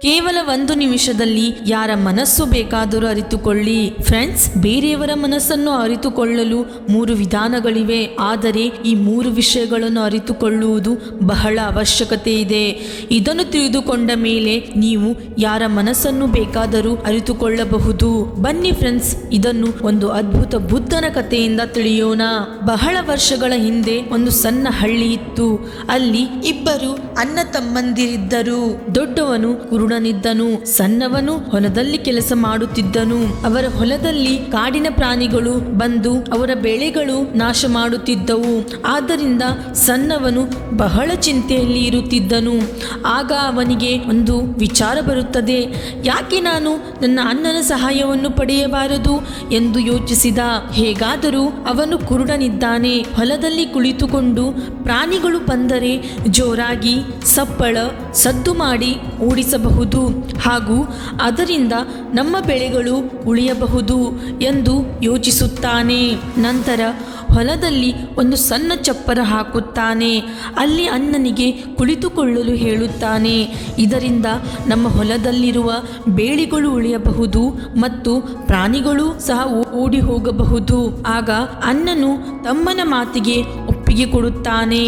ಕೇವಲ 1 ನಿಮಿಷದಲ್ಲಿ ಯಾರ ಮನಸ್ಸು ಬೇಕಾದರೂ ಅರಿತುಕೊಳ್ಳಿ. ಫ್ರೆಂಡ್ಸ್, ಬೇರೆಯವರ ಮನಸ್ಸನ್ನು ಅರಿತುಕೊಳ್ಳಲು 3 ವಿಧಾನಗಳಿವೆ. ಆದರೆ ಈ 3 ವಿಷಯಗಳನ್ನು ಅರಿತುಕೊಳ್ಳುವುದು ಬಹಳ ಅವಶ್ಯಕತೆ ಇದೆ. ಇದನ್ನು ತಿಳಿದುಕೊಂಡ ಮೇಲೆ ನೀವು ಯಾರ ಮನಸ್ಸನ್ನು ಬೇಕಾದರೂ ಅರಿತುಕೊಳ್ಳಬಹುದು. ಬನ್ನಿ ಫ್ರೆಂಡ್ಸ್, ಇದನ್ನು ಒಂದು ಅದ್ಭುತ ಬುದ್ಧನ ಕಥೆಯಿಂದ ತಿಳಿಯೋಣ. ಬಹಳ ವರ್ಷಗಳ ಹಿಂದೆ ಒಂದು ಸಣ್ಣ ಹಳ್ಳಿ ಇತ್ತು. ಅಲ್ಲಿ ಇಬ್ಬರು ಅಣ್ಣ ತಮ್ಮಂದಿರಿದ್ದರು. ದೊಡ್ಡವನು ಕುರುಡನಿದ್ದನು, ಸಣ್ಣವನು ಹೊಲದಲ್ಲಿ ಕೆಲಸ ಮಾಡುತ್ತಿದ್ದನು. ಅವರ ಹೊಲದಲ್ಲಿ ಕಾಡಿನ ಪ್ರಾಣಿಗಳು ಬಂದು ಅವರ ಬೆಳೆಗಳು ನಾಶ ಮಾಡುತ್ತಿದ್ದವು. ಆದ್ದರಿಂದ ಸಣ್ಣವನು ಬಹಳ ಚಿಂತೆಯಲ್ಲಿ ಇರುತ್ತಿದ್ದನು. ಆಗ ಅವನಿಗೆ ಒಂದು ವಿಚಾರ ಬರುತ್ತದೆ. ಯಾಕೆ ನಾನು ನನ್ನ ಅಣ್ಣನ ಸಹಾಯವನ್ನು ಪಡೆಯಬಾರದು ಎಂದು ಯೋಚಿಸಿದ. ಹೇಗಾದರೂ ಅವನು ಕುರುಡನಿದ್ದಾನೆ. ಹೊಲದಲ್ಲಿ ಕುಳಿತುಕೊಂಡು ಪ್ರಾಣಿಗಳು ಬಂದರೆ ಜೋರಾಗಿ ಸಪ್ಪಳ ಸದ್ದು ಮಾಡಿ ಓಡಿಸಬಹುದು ಹಾಗೂ ಅದರಿಂದ ನಮ್ಮ ಬೆಳೆಗಳು ಉಳಿಯಬಹುದು ಎಂದು ಯೋಚಿಸುತ್ತಾನೆ. ನಂತರ ಹೊಲದಲ್ಲಿ ಒಂದು ಸಣ್ಣ ಚಪ್ಪರ ಹಾಕುತ್ತಾನೆ. ಅಲ್ಲಿ ಅಣ್ಣನಿಗೆ ಕುಳಿತುಕೊಳ್ಳಲು ಹೇಳುತ್ತಾನೆ. ಇದರಿಂದ ನಮ್ಮ ಹೊಲದಲ್ಲಿರುವ ಬೇಳೆಗಳು ಉಳಿಯಬಹುದು ಮತ್ತು ಪ್ರಾಣಿಗಳು ಸಹ ಓಡಿ ಹೋಗಬಹುದು. ಆಗ ಅಣ್ಣನು ತಮ್ಮನ ಮಾತಿಗೆ ಒಪ್ಪಿಗೆ ಕೊಡುತ್ತಾನೆ.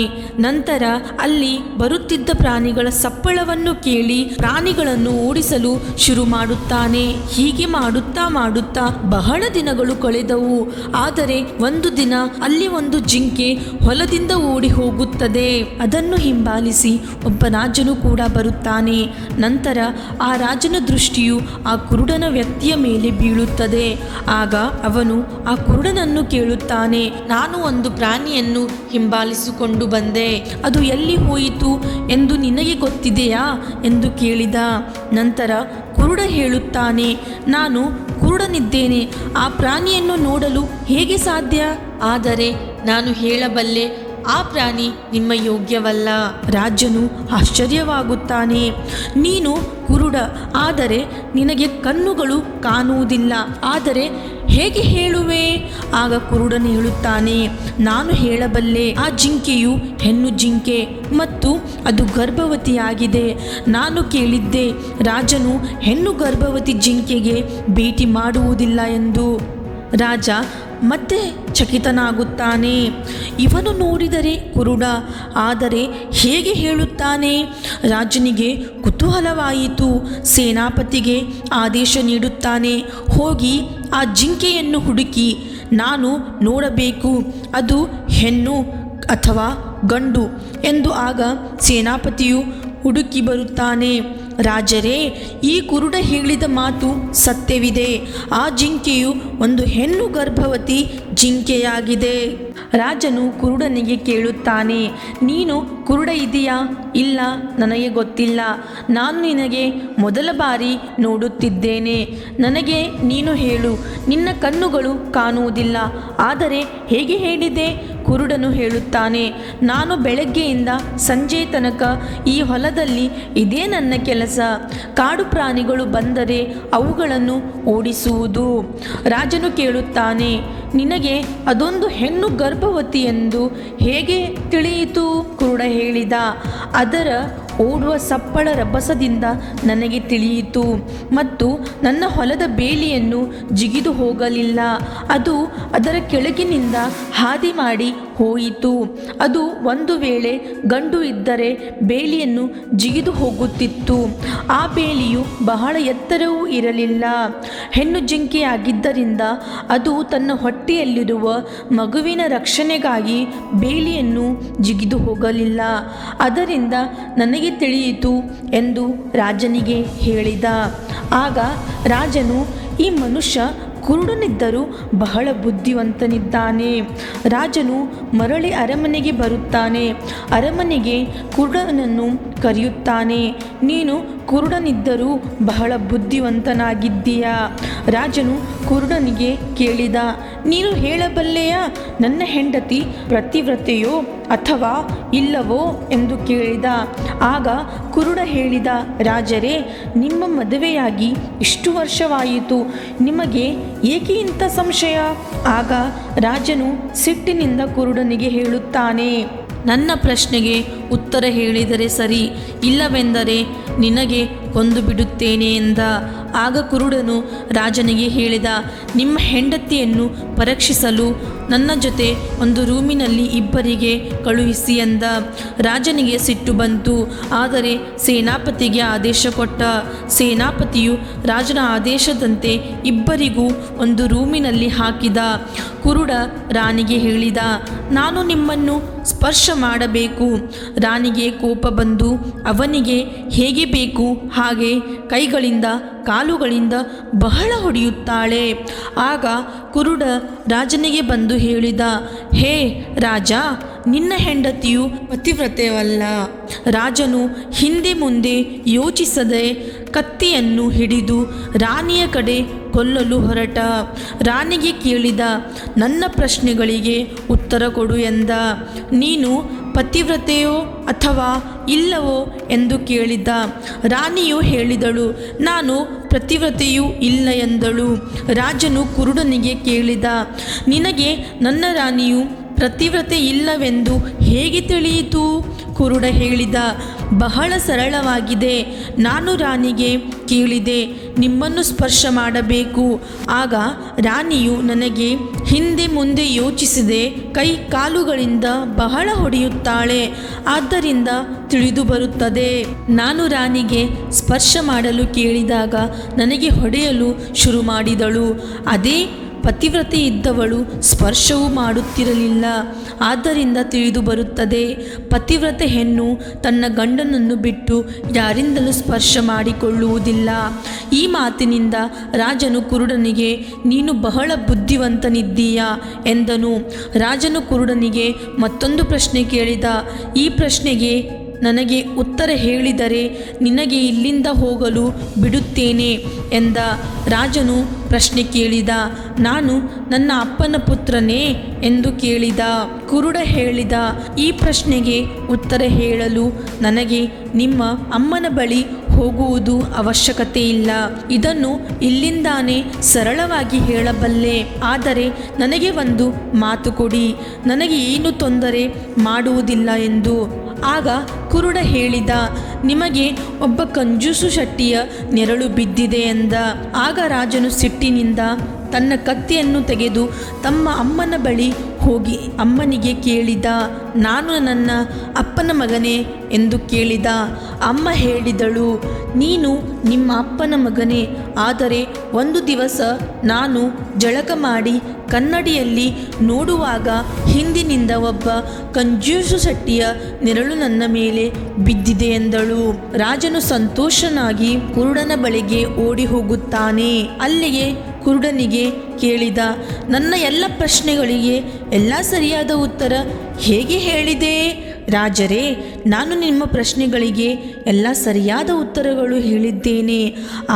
ನಂತರ ಅಲ್ಲಿ ಬರುತ್ತಿದ್ದ ಪ್ರಾಣಿಗಳ ಸಪ್ಪಳವನ್ನು ಕೇಳಿ ಪ್ರಾಣಿಗಳನ್ನು ಓಡಿಸಲು ಶುರು ಮಾಡುತ್ತಾನೆ. ಹೀಗೆ ಮಾಡುತ್ತಾ ಮಾಡುತ್ತಾ ಬಹಳ ದಿನಗಳು ಕಳೆದವು. ಆದರೆ ಒಂದು ದಿನ ಅಲ್ಲಿ ಒಂದು ಜಿಂಕೆ ಹೊಲದಿಂದ ಓಡಿ ಹೋಗುತ್ತದೆ. ಅದನ್ನು ಹಿಂಬಾಲಿಸಿ ಒಬ್ಬ ರಾಜನು ಕೂಡ ಬರುತ್ತಾನೆ. ನಂತರ ಆ ರಾಜನ ದೃಷ್ಟಿಯು ಆ ಕುರುಡನ ವ್ಯಕ್ತಿಯ ಮೇಲೆ ಬೀಳುತ್ತದೆ. ಆಗ ಅವನು ಆ ಕುರುಡನನ್ನು ಕೇಳುತ್ತಾನೆ, ನಾನು ಒಂದು ಪ್ರಾಣಿಯನ್ನು ಹಿಂಬಾಲಿಸಿಕೊಂಡು ಬಂದೆ, ಅದು ಎಲ್ಲಿ ಹೋಯಿತು ಎಂದು ನಿನಗೆ ಗೊತ್ತಿದೆಯಾ ಎಂದು ಕೇಳಿದ. ನಂತರ ಕುರುಡ ಹೇಳುತ್ತಾನೆ, ನಾನು ಕುರುಡನಿದ್ದೇನೆ, ಆ ಪ್ರಾಣಿಯನ್ನು ನೋಡಲು ಹೇಗೆ ಸಾಧ್ಯ? ಆದರೆ ನಾನು ಹೇಳಬಲ್ಲೆ, ಆ ಪ್ರಾಣಿ ನಿಮ್ಮ ಯೋಗ್ಯವಲ್ಲ. ರಾಜನು ಆಶ್ಚರ್ಯವಾಗುತ್ತಾನೆ. ನೀನು ಕುರುಡ, ಆದರೆ ನಿನಗೆ ಕಣ್ಣುಗಳು ಕಾಣುವುದಿಲ್ಲ, ಆದರೆ ಹೇಗೆ ಹೇಳುವೆ? ಆಗ ಕುರುಡನು ಹೇಳುತ್ತಾನೆ, ನಾನು ಹೇಳಬಲ್ಲೆ, ಆ ಜಿಂಕೆಯು ಹೆಣ್ಣು ಜಿಂಕೆ ಮತ್ತು ಅದು ಗರ್ಭವತಿಯಾಗಿದೆ. ನಾನು ಕೇಳಿದ್ದೆ, ರಾಜನು ಹೆಣ್ಣು ಗರ್ಭವತಿ ಜಿಂಕೆಗೆ ಭೇಟಿ ಮಾಡುವುದಿಲ್ಲ ಎಂದು. ರಾಜ ಮತ್ತೆ ಚಕಿತನಾಗುತ್ತಾನೆ. ಇವನು ನೋಡಿದರೆ ಕುರುಡ, ಆದರೆ ಹೇಗೆ ಹೇಳುತ್ತಾನೆ? ರಾಜನಿಗೆ ಕುತೂಹಲವಾಯಿತು. ಸೇನಾಪತಿಗೆ ಆದೇಶ ನೀಡುತ್ತಾನೆ, ಹೋಗಿ ಆ ಜಿಂಕೆಯನ್ನು ಹುಡುಕಿ ನಾನು ನೋಡಬೇಕು, ಅದು ಹೆಣ್ಣು ಅಥವಾ ಗಂಡು ಎಂದು. ಆಗ ಸೇನಾಪತಿಯು ಹುಡುಕಿ ಬರುತ್ತಾನೆ. ರಾಜರೇ, ಈ ಕುರುಡ ಹೇಳಿದ ಮಾತು ಸತ್ಯವಿದೆ. ಆ ಜಿಂಕೆಯು ಒಂದು ಹೆಣ್ಣು ಗರ್ಭವತಿ ಜಿಂಕೆಯಾಗಿದೆ. ರಾಜನು ಕುರುಡನಿಗೆ ಕೇಳುತ್ತಾನೆ, ನೀನು ಕುರುಡ ಇದೆಯಾ? ಇಲ್ಲ, ನನಗೆ ಗೊತ್ತಿಲ್ಲ. ನಾನು ನಿನಗೆ ಮೊದಲ ಬಾರಿ ನೋಡುತ್ತಿದ್ದೇನೆ. ನನಗೆ ನೀನು ಹೇಳು, ನಿನ್ನ ಕಣ್ಣುಗಳು ಕಾಣುವುದಿಲ್ಲ, ಆದರೆ ಹೇಗೆ ಹೇಳಿದೆ? ಕುರುಡನು ಹೇಳುತ್ತಾನೆ, ನಾನು ಬೆಳಗ್ಗೆಯಿಂದ ಸಂಜೆ ತನಕ ಈ ಹೊಲದಲ್ಲಿ ಇದೇ ನನ್ನ ಕೆಲಸ. ಕಾಡು ಪ್ರಾಣಿಗಳು ಬಂದರೆ ಅವುಗಳನ್ನು ಓಡಿಸುವುದು. ರಾಜನು ಕೇಳುತ್ತಾನೆ, ನಿನಗೆ ಅದೊಂದು ಹೆಣ್ಣು ಗರ್ಭವತಿ ಎಂದು ಹೇಗೆ ತಿಳಿಯಿತು? ಕುರುಡ ಹೇಳಿದ, ಅದರ ಓಡುವ ಸಪ್ಪಳ ರಭಸದಿಂದ ನನಗೆ ತಿಳಿಯಿತು ಮತ್ತು ನನ್ನ ಹೊಲದ ಬೇಲಿಯನ್ನು ಜಿಗಿದು ಹೋಗಲಿಲ್ಲ. ಅದು ಅದರ ಕೆಳಗಿನಿಂದ ಹಾದಿ ಮಾಡಿ ಹೋಯಿತು. ಅದು ಒಂದು ವೇಳೆ ಗಂಡು ಇದ್ದರೆ ಬೇಲಿಯನ್ನು ಜಿಗಿದು ಹೋಗುತ್ತಿತ್ತು. ಆ ಬೇಲಿಯು ಬಹಳ ಎತ್ತರವೂ ಇರಲಿಲ್ಲ. ಹೆಣ್ಣು ಜಿಂಕೆಯಾಗಿದ್ದರಿಂದ ಅದು ತನ್ನ ಹೊಟ್ಟೆಯಲ್ಲಿರುವ ಮಗುವಿನ ರಕ್ಷಣೆಗಾಗಿ ಬೇಲಿಯನ್ನು ಜಿಗಿದು ಹೋಗಲಿಲ್ಲ. ಅದರಿಂದ ನನಗೆ ತಿಳಿಯಿತು ಎಂದು ರಾಜನಿಗೆ ಹೇಳಿದ. ಆಗ ರಾಜನು, ಈ ಮನುಷ್ಯ ಕುರುಡನಿದ್ದರೂ ಬಹಳ ಬುದ್ಧಿವಂತನಿದ್ದಾನೆ. ರಾಜನು ಮರಳಿ ಅರಮನೆಗೆ ಬರುತ್ತಾನೆ. ಅರಮನೆಗೆ ಕುರುಡನನ್ನು ಕರೆಯುತ್ತಾನೆ. ನೀನು ಕುರುಡನಿದ್ದರೂ ಬಹಳ ಬುದ್ಧಿವಂತನಾಗಿದ್ದೀಯಾ? ರಾಜನು ಕುರುಡನಿಗೆ ಕೇಳಿದ, ನೀನು ಹೇಳಬಲ್ಲೆಯಾ ನನ್ನ ಹೆಂಡತಿ ಪತಿವ್ರತೆಯೋ ಅಥವಾ ಇಲ್ಲವೋ ಎಂದು ಕೇಳಿದ. ಆಗ ಕುರುಡ ಹೇಳಿದ, ರಾಜರೇ, ನಿಮ್ಮ ಮದುವೆಯಾಗಿ ಇಷ್ಟು ವರ್ಷವಾಯಿತು, ನಿಮಗೆ ಏಕೆ ಇಂಥ ಸಂಶಯ? ಆಗ ರಾಜನು ಸಿಟ್ಟಿನಿಂದ ಕುರುಡನಿಗೆ ಹೇಳುತ್ತಾನೆ, ನನ್ನ ಪ್ರಶ್ನೆಗೆ ಉತ್ತರ ಹೇಳಿದರೆ ಸರಿ, ಇಲ್ಲವೆಂದರೆ ನಿನಗೆ ಕೊಂದು ಬಿಡುತ್ತೇನೆ ಎಂದ. ಆಗ ಕುರುಡನು ರಾಜನಿಗೆ ಹೇಳಿದ, ನಿಮ್ಮ ಹೆಂಡತಿಯನ್ನು ಪರೀಕ್ಷಿಸಲು ನನ್ನ ಜೊತೆ ಒಂದು ರೂಮಿನಲ್ಲಿ ಇಬ್ಬರಿಗೆ ಕಳುಹಿಸಿ ಎಂದ. ರಾಜನಿಗೆ ಸಿಟ್ಟು ಬಂತು, ಆದರೆ ಸೇನಾಪತಿಗೆ ಆದೇಶ ಕೊಟ್ಟ. ಸೇನಾಪತಿಯು ರಾಜನ ಆದೇಶದಂತೆ ಇಬ್ಬರಿಗೂ ಒಂದು ರೂಮಿನಲ್ಲಿ ಹಾಕಿದ. ಕುರುಡ ರಾಣಿಗೆ ಹೇಳಿದ, ನಾನು ನಿಮ್ಮನ್ನು ಸ್ಪರ್ಶ ಮಾಡಬೇಕು. ರಾಣಿಗೆ ಕೋಪ ಬಂದು ಅವನಿಗೆ ಹೇಗೆ ಬೇಕು ಹಾಗೆ ಕೈಗಳಿಂದ ಕಾಲುಗಳಿಂದ ಬಹಳ ಹೊಡೆಯುತ್ತಾಳೆ. ಆಗ ಕುರುಡ ರಾಜನಿಗೆ ಬಂದು ಹೇಳಿದ, ಹೇ ರಾಜ, ನಿನ್ನ ಹೆಂಡತಿಯು ಪತಿವ್ರತೆಯಲ್ಲ. ರಾಜನು ಹಿಂದೆ ಮುಂದೆ ಯೋಚಿಸದೆ ಕತ್ತಿಯನ್ನು ಹಿಡಿದು ರಾಣಿಯ ಕಡೆ ಕೊಲ್ಲಲು ಹೊರಟ. ರಾಣಿಗೆ ಕೇಳಿದ, ನನ್ನ ಪ್ರಶ್ನೆಗಳಿಗೆ ಉತ್ತರ ಕೊಡು ಎಂದ. ನೀನು ಪತಿವ್ರತೆಯೋ ಅಥವಾ ಇಲ್ಲವೋ ಎಂದು ಕೇಳಿದ. ರಾಣಿಯು ಹೇಳಿದಳು, ನಾನು ಪತಿವ್ರತೆಯೂ ಇಲ್ಲ ಎಂದಳು. ರಾಜನು ಕುರುಡನಿಗೆ ಕೇಳಿದ, ನಿನಗೆ ನನ್ನ ರಾಣಿಯು ಪತಿವ್ರತೆ ಇಲ್ಲವೆಂದು ಹೇಗೆ ತಿಳಿಯಿತು? ಕುರುಡ ಹೇಳಿದ, ಬಹಳ ಸರಳವಾಗಿದೆ. ನಾನು ರಾಣಿಗೆ ಕೇಳಿದೆ, ನಿಮ್ಮನ್ನು ಸ್ಪರ್ಶ ಮಾಡಬೇಕು. ಆಗ ರಾಣಿಯು ನನಗೆ ಹಿಂದೆ ಮುಂದೆ ಯೋಚಿಸಿದೆ ಕೈ ಕಾಲುಗಳಿಂದ ಬಹಳ ಹೊಡೆಯುತ್ತಾಳೆ. ಆದ್ದರಿಂದ ತಿಳಿದು ಬರುತ್ತದೆ. ನಾನು ರಾಣಿಗೆ ಸ್ಪರ್ಶ ಮಾಡಲು ಕೇಳಿದಾಗ ನನಗೆ ಹೊಡೆಯಲು ಶುರು ಮಾಡಿದಳು. ಅದೇ ಪತಿವ್ರತೆ ಇದ್ದವಳು ಸ್ಪರ್ಶವೂ ಮಾಡುತ್ತಿರಲಿಲ್ಲ. ಆದ್ದರಿಂದ ತಿಳಿದು ಬರುತ್ತದೆ, ಪತಿವ್ರತೆ ಹೆಣ್ಣು ತನ್ನ ಗಂಡನನ್ನು ಬಿಟ್ಟು ಯಾರಿಂದಲೂ ಸ್ಪರ್ಶ ಮಾಡಿಕೊಳ್ಳುವುದಿಲ್ಲ. ಈ ಮಾತಿನಿಂದ ರಾಜನು ಕುರುಡನಿಗೆ, ನೀನು ಬಹಳ ಬುದ್ಧಿವಂತನಿದ್ದೀಯಾ ಎಂದನು. ರಾಜನು ಕುರುಡನಿಗೆ ಮತ್ತೊಂದು ಪ್ರಶ್ನೆ ಕೇಳಿದ. ಈ ಪ್ರಶ್ನೆಗೆ ನನಗೆ ಉತ್ತರ ಹೇಳಿದರೆ ನಿನಗೆ ಇಲ್ಲಿಂದ ಹೋಗಲು ಬಿಡುತ್ತೇನೆ ಎಂದ. ರಾಜನು ಪ್ರಶ್ನೆ ಕೇಳಿದ, ನಾನು ನನ್ನ ಅಪ್ಪನ ಪುತ್ರನೇ ಎಂದು ಕೇಳಿದ. ಕುರುಡ ಹೇಳಿದ, ಈ ಪ್ರಶ್ನೆಗೆ ಉತ್ತರ ಹೇಳಲು ನನಗೆ ನಿಮ್ಮ ಅಮ್ಮನ ಬಳಿ ಹೋಗುವುದು ಅವಶ್ಯಕತೆ ಇಲ್ಲ. ಇದನ್ನು ಇಲ್ಲಿಂದಾನೇ ಸರಳವಾಗಿ ಹೇಳಬಲ್ಲೆ. ಆದರೆ ನನಗೆ ಒಂದು ಮಾತು ಕೊಡಿ, ನನಗೆ ಏನು ತೊಂದರೆ ಮಾಡುವುದಿಲ್ಲ ಎಂದು. ಆಗ ಕುರುಡ ಹೇಳಿದ, ನಿಮಗೆ ಒಬ್ಬ ಕಂಜೂಸು ಶೆಟ್ಟಿಯ ನೆರಳು ಬಿದ್ದಿದೆ ಎಂದ. ಆಗ ರಾಜನು ಸಿಟ್ಟಿನಿಂದ ತನ್ನ ಕತ್ತಿಯನ್ನು ತೆಗೆದು ತಮ್ಮ ಅಮ್ಮನ ಬಳಿ ಹೋಗಿ ಅಮ್ಮನಿಗೆ ಕೇಳಿದ, ನಾನು ನನ್ನ ಅಪ್ಪನ ಮಗನೇ ಎಂದು ಕೇಳಿದ. ಅಮ್ಮ ಹೇಳಿದಳು, ನೀನು ನಿಮ್ಮ ಅಪ್ಪನ ಮಗನೇ. ಆದರೆ ಒಂದು ದಿವಸ ನಾನು ಜಳಕ ಮಾಡಿ ಕನ್ನಡಿಯಲ್ಲಿ ನೋಡುವಾಗ ಹಿಂದಿನಿಂದ ಒಬ್ಬ ಕಂಜೂಸು ಶೆಟ್ಟಿಯ ನೆರಳು ನನ್ನ ಮೇಲೆ ಬಿದ್ದಿದೆ ಎಂದಳು. ರಾಜನು ಸಂತೋಷನಾಗಿ ಕುರುಡನ ಬಳಿಗೆ ಓಡಿ ಹೋಗುತ್ತಾನೆ. ಅಲ್ಲಿಗೆ ಕುರುಡನಿಗೆ ಕೇಳಿದ, ನನ್ನ ಎಲ್ಲ ಪ್ರಶ್ನೆಗಳಿಗೆ ಎಲ್ಲ ಸರಿಯಾದ ಉತ್ತರ ಹೇಗೆ ಹೇಳಿದೆ? ರಾಜರೇ, ನಾನು ನಿಮ್ಮ ಪ್ರಶ್ನೆಗಳಿಗೆ ಎಲ್ಲ ಸರಿಯಾದ ಉತ್ತರಗಳು ಹೇಳಿದ್ದೇನೆ.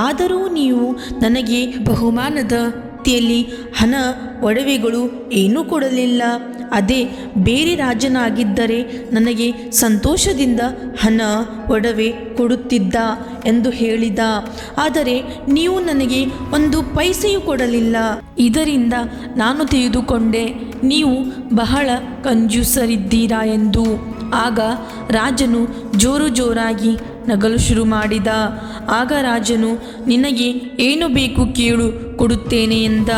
ಆದರೂ ನೀವು ನನಗೆ ಬಹುಮಾನದ ರೀತಿಯಲ್ಲಿ ಹಣ ಒಡವೆಗಳು ಏನೂ ಕೊಡಲಿಲ್ಲ. ಅದೇ ಬೇರೆ ರಾಜನಾಗಿದ್ದರೆ ನನಗೆ ಸಂತೋಷದಿಂದ ಹಣ ಒಡವೆ ಕೊಡುತ್ತಿದ್ದ ಎಂದು ಹೇಳಿದ. ಆದರೆ ನೀವು ನನಗೆ ಒಂದು ಪೈಸೆಯೂ ಕೊಡಲಿಲ್ಲ. ಇದರಿಂದ ನಾನು ತಿಳಿದುಕೊಂಡೆ ನೀವು ಬಹಳ ಕಂಜೂಸರಿದ್ದೀರಾ ಎಂದು. ಆಗ ರಾಜನು ಜೋರಾಗಿ ನಗಲು ಶುರು ಮಾಡಿದ. ಆಗ ರಾಜನು, ನಿನಗೆ ಏನು ಬೇಕು ಕೇಳು, ಕೊಡುತ್ತೇನೆ ಎಂದ.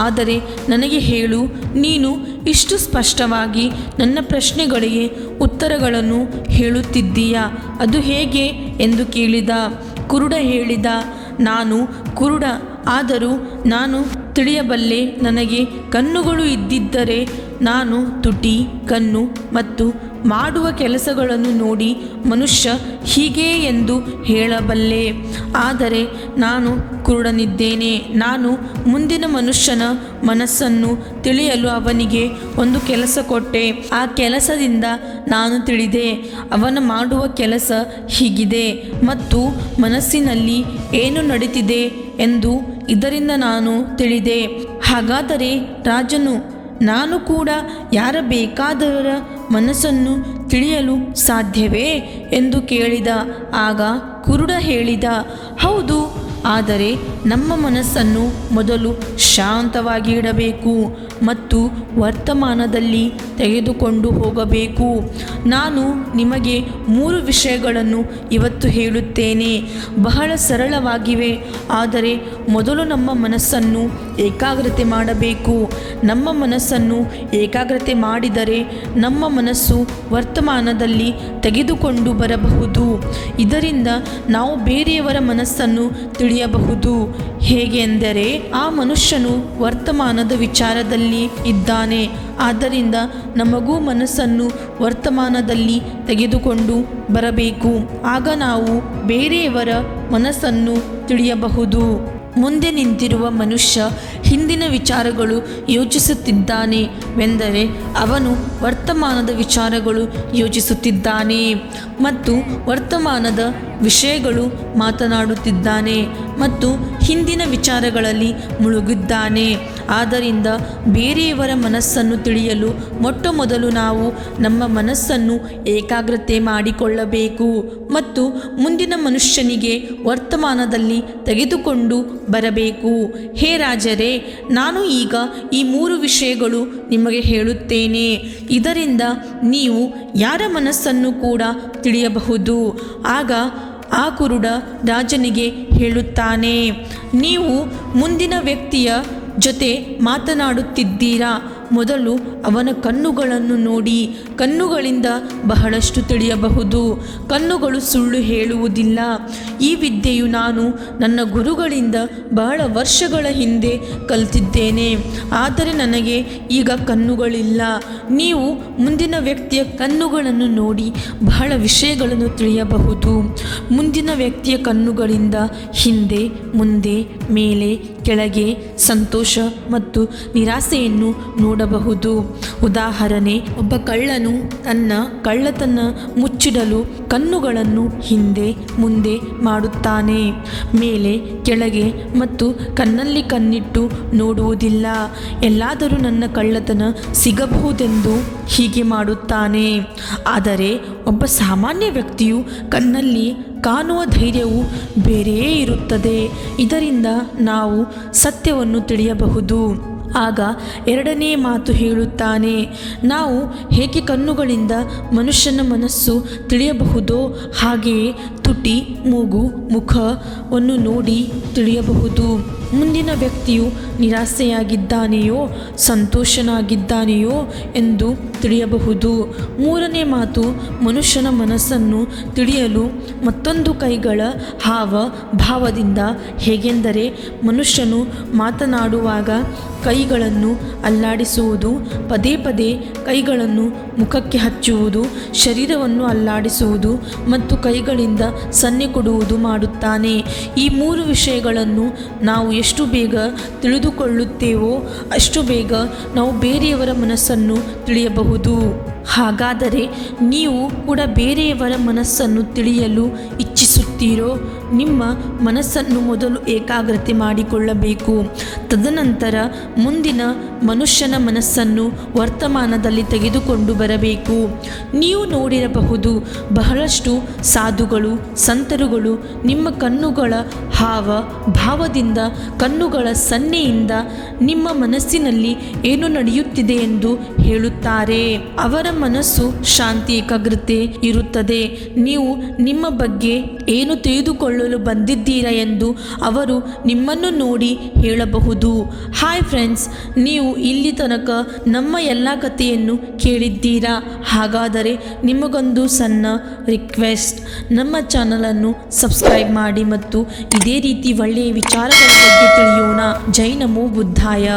ಆದರೆ ನನಗೆ ಹೇಳು, ನೀನು ಇಷ್ಟು ಸ್ಪಷ್ಟವಾಗಿ ನನ್ನ ಪ್ರಶ್ನೆಗಳಿಗೆ ಉತ್ತರಗಳನ್ನು ಹೇಳುತ್ತಿದ್ದೀಯಾ, ಅದು ಹೇಗೆ ಎಂದು ಕೇಳಿದ. ಕುರುಡ ಹೇಳಿದ, ನಾನು ಕುರುಡ, ಆದರೂ ನಾನು ತಿಳಿಯಬಲ್ಲೆ. ನನಗೆ ಕಣ್ಣುಗಳು ಇದ್ದಿದ್ದರೆ ನಾನು ತುಟಿ, ಕಣ್ಣು ಮತ್ತು ಮಾಡುವ ಕೆಲಸಗಳನ್ನು ನೋಡಿ ಮನುಷ್ಯ ಹೀಗೆ ಎಂದು ಹೇಳಬಲ್ಲೆ. ಆದರೆ ನಾನು ಕುರುಡನಿದ್ದೇನೆ. ನಾನು ಮುಂದಿನ ಮನುಷ್ಯನ ಮನಸ್ಸನ್ನು ತಿಳಿಯಲು ಅವನಿಗೆ ಒಂದು ಕೆಲಸ ಕೊಟ್ಟೆ. ಆ ಕೆಲಸದಿಂದ ನಾನು ತಿಳಿದೆ ಅವನ ಮಾಡುವ ಕೆಲಸ ಹೀಗಿದೆ ಮತ್ತು ಮನಸ್ಸಿನಲ್ಲಿ ಏನು ನಡೀತಿದೆ ಎಂದು ಇದರಿಂದ ನಾನು ತಿಳಿದೆ. ಹಾಗಾದರೆ ರಾಜನು, ನಾನು ಕೂಡ ಯಾರ ಬೇಕಾದವರ ಮನಸ್ಸನ್ನು ತಿಳಿಯಲು ಸಾಧ್ಯವೇ ಎಂದು ಕೇಳಿದ. ಆಗ ಕುರುಡ ಹೇಳಿದ, ಹೌದು, ಆದರೆ ನಮ್ಮ ಮನಸ್ಸನ್ನು ಮೊದಲು ಶಾಂತವಾಗಿ ಇಡಬೇಕು. ಮತ್ತು ವರ್ತಮಾನದಲ್ಲಿ ತೆಗೆದುಕೊಂಡು ಹೋಗಬೇಕು. ನಾನು ನಿಮಗೆ 3 ವಿಷಯಗಳನ್ನು ಇವತ್ತು ಹೇಳುತ್ತೇನೆ. ಬಹಳ ಸರಳವಾಗಿವೆ, ಆದರೆ ಮೊದಲು ನಮ್ಮ ಮನಸ್ಸನ್ನು ಏಕಾಗ್ರತೆ ಮಾಡಬೇಕು. ನಮ್ಮ ಮನಸ್ಸನ್ನು ಏಕಾಗ್ರತೆ ಮಾಡಿದರೆ ನಮ್ಮ ಮನಸ್ಸು ವರ್ತಮಾನದಲ್ಲಿ ತೆಗೆದುಕೊಂಡು ಬರಬಹುದು. ಇದರಿಂದ ನಾವು ಬೇರೆಯವರ ಮನಸ್ಸನ್ನು ತಿಳಿಯಬಹುದು. ಹೇಗೆ ಎಂದರೆ, ಆ ಮನುಷ್ಯನು ವರ್ತಮಾನದ ವಿಚಾರದಲ್ಲಿ ಇದ್ದಾನೆ, ಆದ್ದರಿಂದ ನಮಗೂ ಮನಸ್ಸನ್ನು ವರ್ತಮಾನದಲ್ಲಿ ತೆಗೆದುಕೊಂಡು ಬರಬೇಕು. ಆಗ ನಾವು ಬೇರೆಯವರ ಮನಸ್ಸನ್ನು ತಿಳಿಯಬಹುದು. ಮುಂದೆ ನಿಂತಿರುವ ಮನುಷ್ಯ ಹಿಂದಿನ ವಿಚಾರಗಳು ಯೋಚಿಸುತ್ತಿದ್ದಾನೆವೆಂದರೆ ಅವನು ವರ್ತಮಾನದ ವಿಚಾರಗಳು ಯೋಚಿಸುತ್ತಿದ್ದಾನೆ ಮತ್ತು ವರ್ತಮಾನದ ವಿಷಯಗಳು ಮಾತನಾಡುತ್ತಿದ್ದಾನೆ ಮತ್ತು ಹಿಂದಿನ ವಿಚಾರಗಳಲ್ಲಿ ಮುಳುಗಿದ್ದಾನೆ. ಆದ್ದರಿಂದ ಬೇರೆಯವರ ಮನಸ್ಸನ್ನು ತಿಳಿಯಲು ಮೊಟ್ಟಮೊದಲು ನಾವು ನಮ್ಮ ಮನಸ್ಸನ್ನು ಏಕಾಗ್ರತೆ ಮಾಡಿಕೊಳ್ಳಬೇಕು ಮತ್ತು ಮುಂದಿನ ಮನುಷ್ಯನಿಗೆ ವರ್ತಮಾನದಲ್ಲಿ ತೆಗೆದುಕೊಂಡು ಬರಬೇಕು. ಹೇ ರಾಜರೇ, ನಾನು ಈಗ ಈ 3 ವಿಷಯಗಳು ನಿಮಗೆ ಹೇಳುತ್ತೇನೆ. ಇದರಿಂದ ನೀವು ಯಾರ ಮನಸ್ಸನ್ನು ಕೂಡ ತಿಳಿಯಬಹುದು. ಆಗ ಆ ಕುರುಡ ರಾಜನಿಗೆ ಹೇಳುತ್ತಾನೆ, ನೀವು ಮುಂದಿನ ವ್ಯಕ್ತಿಯ ಜೊತೆ ಮಾತನಾಡುತ್ತಿದ್ದೀರಾ. ಮೊದಲು ಅವನ ಕಣ್ಣುಗಳನ್ನು ನೋಡಿ. ಕಣ್ಣುಗಳಿಂದ ಬಹಳಷ್ಟು ತಿಳಿಯಬಹುದು. ಕಣ್ಣುಗಳು ಸುಳ್ಳು ಹೇಳುವುದಿಲ್ಲ. ಈ ವಿದ್ಯೆಯು ನಾನು ನನ್ನ ಗುರುಗಳಿಂದ ಬಹಳ ವರ್ಷಗಳ ಹಿಂದೆ ಕಲಿತಿದ್ದೇನೆ, ಆದರೆ ನನಗೆ ಈಗ ಕಣ್ಣುಗಳಿಲ್ಲ. ನೀವು ಮುಂದಿನ ವ್ಯಕ್ತಿಯ ಕಣ್ಣುಗಳನ್ನು ನೋಡಿ ಬಹಳ ವಿಷಯಗಳನ್ನು ತಿಳಿಯಬಹುದು. ಮುಂದಿನ ವ್ಯಕ್ತಿಯ ಕಣ್ಣುಗಳಿಂದ ಹಿಂದೆ, ಮುಂದೆ, ಮೇಲೆ, ಕೆಳಗೆ, ಸಂತೋಷ ಮತ್ತು ನಿರಾಸೆಯನ್ನು ನೋಡಬಹುದು. ಉದಾಹರಣೆ, ಒಬ್ಬ ಕಳ್ಳನು ತನ್ನ ಕಳ್ಳತನ ಮುಚ್ಚಿಡಲು ಕಣ್ಣುಗಳನ್ನು ಹಿಂದೆ ಮುಂದೆ ಮಾಡುತ್ತಾನೆ, ಮೇಲೆ ಕೆಳಗೆ ಮತ್ತು ಕಣ್ಣಲ್ಲಿ ಕಣ್ಣಿಟ್ಟು ನೋಡುವುದಿಲ್ಲ. ಎಲ್ಲಾದರೂ ನನ್ನ ಕಳ್ಳತನ ಸಿಗಬಹುದೆಂದು ಹೀಗೆ ಮಾಡುತ್ತಾನೆ. ಆದರೆ ಒಬ್ಬ ಸಾಮಾನ್ಯ ವ್ಯಕ್ತಿಯು ಕಣ್ಣಲ್ಲಿ ಕಾಣುವ ಧೈರ್ಯವು ಬೇರೆಯೇ ಇರುತ್ತದೆ. ಇದರಿಂದ ನಾವು ಸತ್ಯವನ್ನು ತಿಳಿಯಬಹುದು. ಆಗ ಎರಡನೇ ಮಾತು ಹೇಳುತ್ತಾನೆ, ನಾವು ಹೇಗೆ ಕಣ್ಣುಗಳಿಂದ ಮನುಷ್ಯನ ಮನಸ್ಸು ತಿಳಿಯಬಹುದೋ ಹಾಗೆಯೇ ತುಟಿ, ಮೂಗು, ಮುಖವನ್ನು ನೋಡಿ ತಿಳಿಯಬಹುದು. ಮುಂದಿನ ವ್ಯಕ್ತಿಯು ನಿರಾಸೆಯಾಗಿದ್ದಾನೆಯೋ ಸಂತೋಷನಾಗಿದ್ದಾನೆಯೋ ಎಂದು ತಿಳಿಯಬಹುದು. ಮೂರನೇ ಮಾತು, ಮನುಷ್ಯನ ಮನಸ್ಸನ್ನು ತಿಳಿಯಲು ಮತ್ತೊಂದು ಕೈಗಳ ಹಾವ ಭಾವದಿಂದ. ಹೇಗೆಂದರೆ, ಮನುಷ್ಯನು ಮಾತನಾಡುವಾಗ ಕೈಗಳನ್ನು ಅಲ್ಲಾಡಿಸುವುದು, ಪದೇ ಪದೇ ಕೈಗಳನ್ನು ಮುಖಕ್ಕೆ ಹಚ್ಚುವುದು, ಶರೀರವನ್ನು ಅಲ್ಲಾಡಿಸುವುದು ಮತ್ತು ಕೈಗಳಿಂದ ಸನ್ನೆ ಕೊಡುವುದು ಮಾಡುತ್ತಾನೆ. ಈ 3 ವಿಷಯಗಳನ್ನು ನಾವು ಎಷ್ಟು ಬೇಗ ತಿಳಿದುಕೊಳ್ಳುತ್ತೇವೋ ಅಷ್ಟು ಬೇಗ ನಾವು ಬೇರೆಯವರ ಮನಸ್ಸನ್ನು ತಿಳಿಯಬಹುದು. ಹಾಗಾದರೆ ನೀವು ಕೂಡ ಬೇರೆಯವರ ಮನಸ್ಸನ್ನು ತಿಳಿಯಲು ಇಚ್ಛಿಸುತ್ತೀರೋ? ನಿಮ್ಮ ಮನಸ್ಸನ್ನು ಮೊದಲು ಏಕಾಗ್ರತೆ ಮಾಡಿಕೊಳ್ಳಬೇಕು. ತದನಂತರ ಮುಂದಿನ ಮನುಷ್ಯನ ಮನಸ್ಸನ್ನು ವರ್ತಮಾನದಲ್ಲಿ ತೆಗೆದುಕೊಂಡು ಬರಬೇಕು. ನೀವು ನೋಡಿರಬಹುದು, ಬಹಳಷ್ಟು ಸಾಧುಗಳು, ಸಂತರುಗಳು ನಿಮ್ಮ ಕಣ್ಣುಗಳ ಹಾವ ಭಾವದಿಂದ, ಕಣ್ಣುಗಳ ಸನ್ನೆಯಿಂದ ನಿಮ್ಮ ಮನಸ್ಸಿನಲ್ಲಿ ಏನು ನಡೆಯುತ್ತಿದೆ ಎಂದು ಹೇಳುತ್ತಾರೆ. ಅವರ ಮನಸ್ಸು ಶಾಂತಿ, ಏಕಾಗ್ರತೆ ಇರುತ್ತದೆ. ನೀವು ನಿಮ್ಮ ಬಗ್ಗೆ ಏನು ತಿಳಿದುಕೊಳ್ಳಲು ಬಂದಿದ್ದೀರಾ ಎಂದು ಅವರು ನಿಮ್ಮನ್ನು ನೋಡಿ ಹೇಳಬಹುದು. ಹಾಯ್ ಫ್ರೆಂಡ್ಸ್, ನೀವು ಇಲ್ಲಿ ತನಕ ನಮ್ಮ ಎಲ್ಲ ಕಥೆಯನ್ನು ಕೇಳಿದ್ದೀರಾ. ಹಾಗಾದರೆ ನಿಮಗೊಂದು ಸಣ್ಣ ರಿಕ್ವೆಸ್ಟ್, ನಮ್ಮ ಚಾನಲನ್ನು ಸಬ್ಸ್ಕ್ರೈಬ್ ಮಾಡಿ ಮತ್ತು ಇದೇ ರೀತಿ ಒಳ್ಳೆಯ ವಿಚಾರಗಳ ಬಗ್ಗೆ ತಿಳಿಯೋಣ. ಜೈ ನಮೋ ಬುದ್ಧಾಯ.